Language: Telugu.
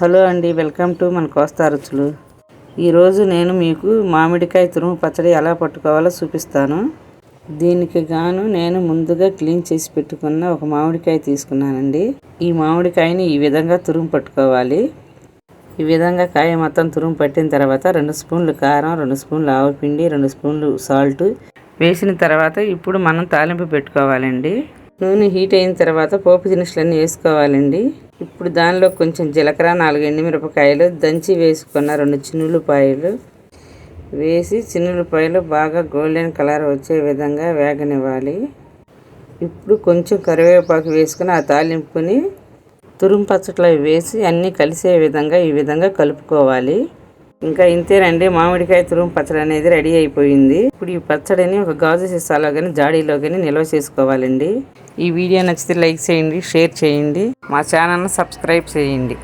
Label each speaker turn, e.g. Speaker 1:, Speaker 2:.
Speaker 1: హలో అండి, వెల్కమ్ టు మన కోస్తా రుచులు. ఈరోజు నేను మీకు మామిడికాయ తురుము పచ్చడి ఎలా పట్టుకోవాలో చూపిస్తాను. దీనికి గాను నేను ముందుగా క్లీన్ చేసి పెట్టుకున్న ఒక మామిడికాయ తీసుకున్నానండి. ఈ మామిడికాయని ఈ విధంగా తురుము పట్టుకోవాలి. ఈ విధంగా కాయ మొత్తం తురుము పట్టిన తర్వాత 2 స్పూన్లు కారం, 2 స్పూన్లు ఆవపిండి, 2 స్పూన్లు సాల్ట్ వేసిన తర్వాత ఇప్పుడు మనం తాలింపు పెట్టుకోవాలండి. నూనె హీట్ అయిన తర్వాత పోపు దినుసులన్నీ వేసుకోవాలండి. ఇప్పుడు దానిలో కొంచెం జీలకర్ర, 4 ఎండుమిరపకాయలు దంచి వేసుకున్న 2 చిన్నులపాయలు వేసి చిన్నులపాయలు బాగా గోల్డెన్ కలర్ వచ్చే విధంగా వేగనివ్వాలి. ఇప్పుడు కొంచెం కరివేపాకు వేసుకుని ఆ తాలింపుని తురుము పచ్చట్లో వేసి అన్నీ కలిసే విధంగా ఈ విధంగా కలుపుకోవాలి. ఇంకా ఇంతేనండి, మామిడికాయ తురుము పచ్చడి అనేది రెడీ అయిపోయింది. ఇప్పుడు ఈ పచ్చడిని ఒక గాజు సీసాలో కానీ జాడీలో కానీ నిల్వ చేసుకోవాలండి. ఈ వీడియో నచ్చితే లైక్ చేయండి, షేర్ చేయండి, మా ఛానల్ని సబ్స్క్రైబ్ చేయండి.